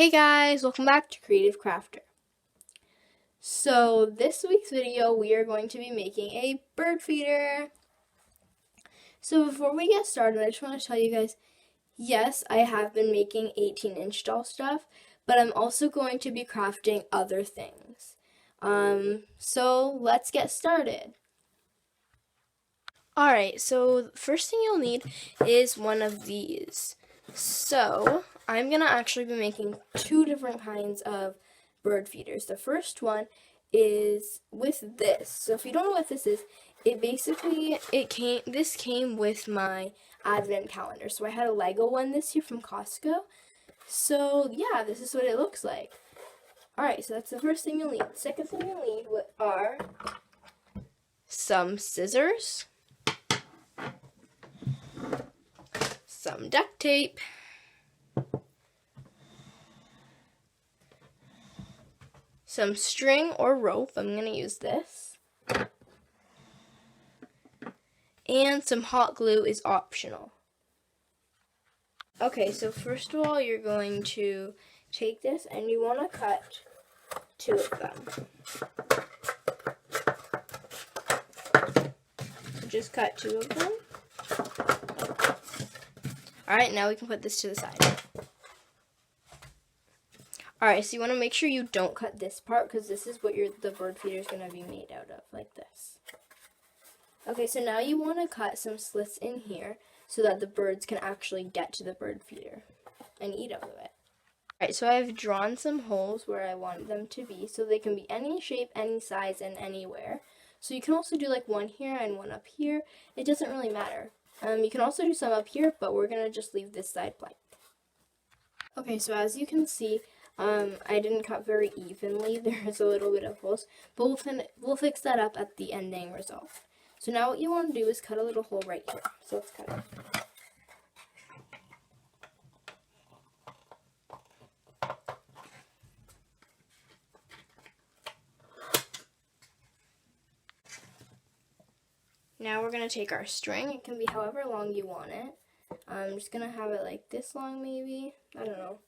Hey guys, welcome back to Creative Crafter. So this week's video we are going to be making a bird feeder. So before we get started, I just want to tell you guys, yes, I have been making 18-inch doll stuff, but I'm also going to be crafting other things. So let's get started. Alright, so first thing you'll need is one of these. So I'm going to actually be making two different kinds of bird feeders. The first one is with this. So if you don't know what this is, this came with my advent calendar. So I had a Lego one this year from Costco. So yeah, this is what it looks like. Alright, so that's the first thing you'll need. The second thing you'll need are some scissors, some duct tape, some string or rope, I'm going to use this, and some hot glue is optional. Okay, so first of all, you're going to take this and you want to cut two of them. So just cut two of them. Alright, now we can put this to the side. Alright, so you want to make sure you don't cut this part because this is what the bird feeder is going to be made out of, like this. Okay, so now you want to cut some slits in here so that the birds can actually get to the bird feeder and eat out of it. Alright, so I've drawn some holes where I want them to be, so they can be any shape, any size, and anywhere. So you can also do like one here and one up here. It doesn't really matter. You can also do some up here, but we're going to just leave this side blank. Okay, so as you can see, I didn't cut very evenly. There's a little bit of holes, but we'll fix that up at the ending result. So now what you want to do is cut a little hole right here. So let's cut it. Now we're going to take our string. It can be however long you want it. I'm just going to have it like this long maybe. I don't know.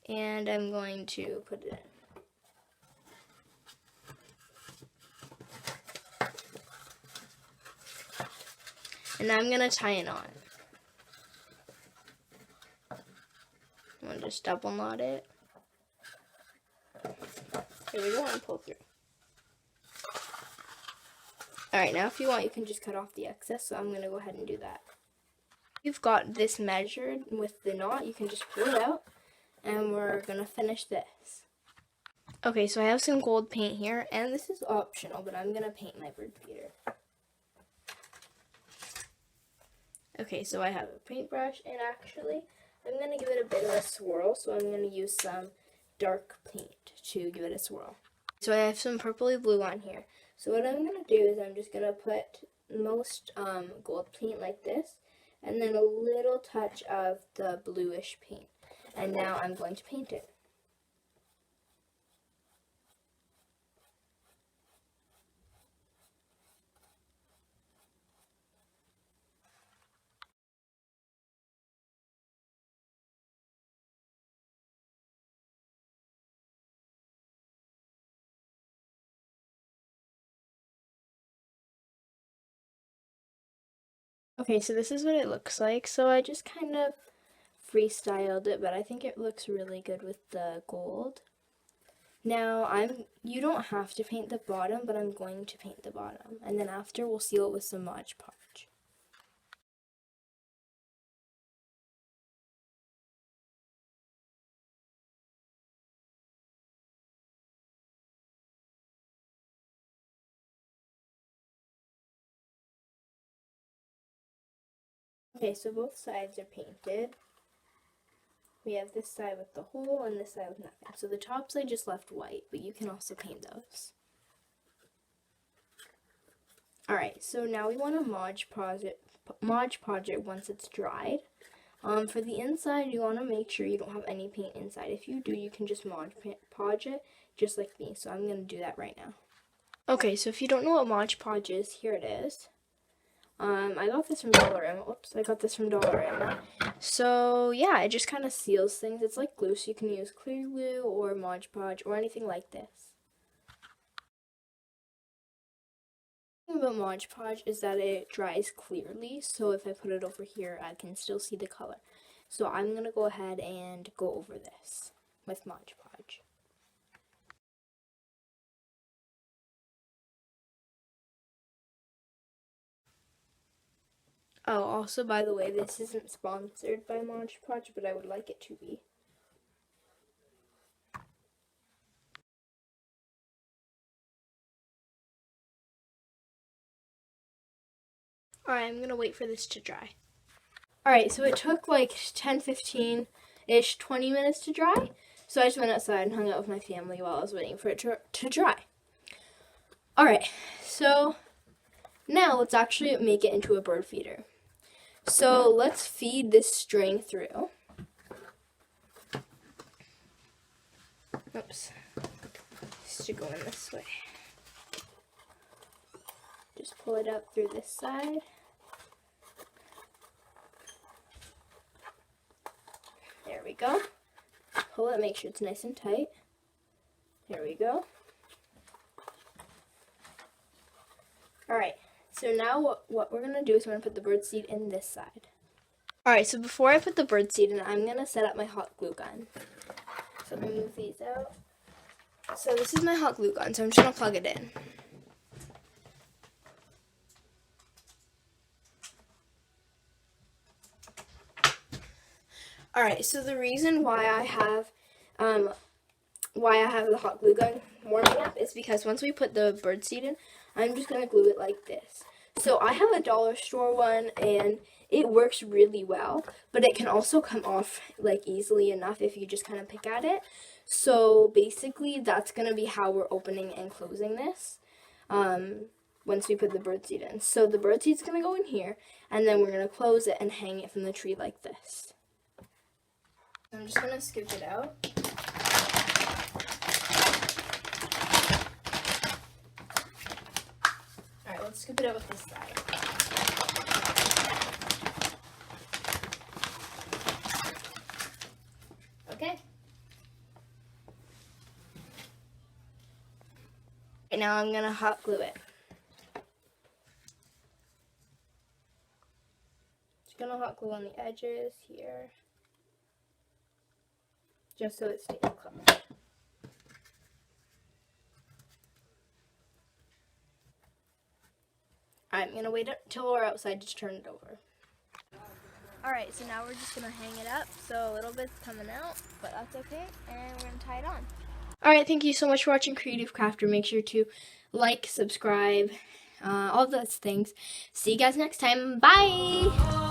And I'm going to put it in. And now I'm going to tie a knot. I'm going to just double knot it. Here we go, and pull through. Alright, now if you want, you can just cut off the excess, so I'm going to go ahead and do that. If you've got this measured with the knot, you can just pull it out, and we're going to finish this. Okay, so I have some gold paint here, and this is optional, but I'm going to paint my bird feeder. Okay, so I have a paintbrush, and actually, I'm going to give it a bit of a swirl, so I'm going to use some dark paint to give it a swirl. So I have some purpley blue on here. So what I'm going to do is I'm just going to put most gold paint like this, and then a little touch of the bluish paint. And now I'm going to paint it. Okay, so this is what it looks like. So I just kind of freestyled it, but I think it looks really good with the gold. Now, you don't have to paint the bottom, but I'm going to paint the bottom. And then after, we'll seal it with some Mod Podge. Okay, so both sides are painted. We have this side with the hole and this side with nothing. So the tops I just left white, but you can also paint those. Alright, so now we want to Mod Podge it once it's dried. For the inside, you want to make sure you don't have any paint inside. If you do, you can just Mod Podge it, just like me. So I'm going to do that right now. Okay, so if you don't know what Mod Podge is, here it is. I got this from Dollarama. Whoops, I got this from Dollarama. So yeah, it just kind of seals things. It's like glue, so you can use clear glue or Mod Podge or anything like this. The thing about Mod Podge is that it dries clearly, so if I put it over here, I can still see the color. So I'm gonna go ahead and go over this with Mod Podge. Oh, also, by the way, this isn't sponsored by Mod Podge, but I would like it to be. Alright, I'm going to wait for this to dry. Alright, so it took like 10, 15-ish, 20 minutes to dry. So I just went outside and hung out with my family while I was waiting for it to dry. Alright, so now let's actually make it into a bird feeder. So let's feed this string through. Oops. This should go in this way. Just pull it up through this side. There we go. Pull it, make sure it's nice and tight. There we go. Alright, so now what we're going to do is we're going to put the bird seed in this side. Alright, so before I put the bird seed in, I'm going to set up my hot glue gun. So let me move these out. So this is my hot glue gun, so I'm just going to plug it in. Alright, so the reason why I have the hot glue gun warming up is because once we put the bird seed in, I'm just going to glue it like this. So I have a dollar store one and it works really well, but it can also come off like easily enough if you just kind of pick at it. So basically that's going to be how we're opening and closing this once we put the bird seed in. So the bird seed's going to go in here and then we're going to close it and hang it from the tree like this. I'm just going to scoop it out. Alright, let's scoop it out with this side. Okay. Right now I'm going to hot glue it. Just going to hot glue on the edges here. Just so it stays covered. I'm going to wait until we're outside to turn it over. Alright, so now we're just going to hang it up. So a little bit's coming out, but that's okay. And we're going to tie it on. Alright, thank you so much for watching Creative Crafter. Make sure to like, subscribe, all those things. See you guys next time. Bye!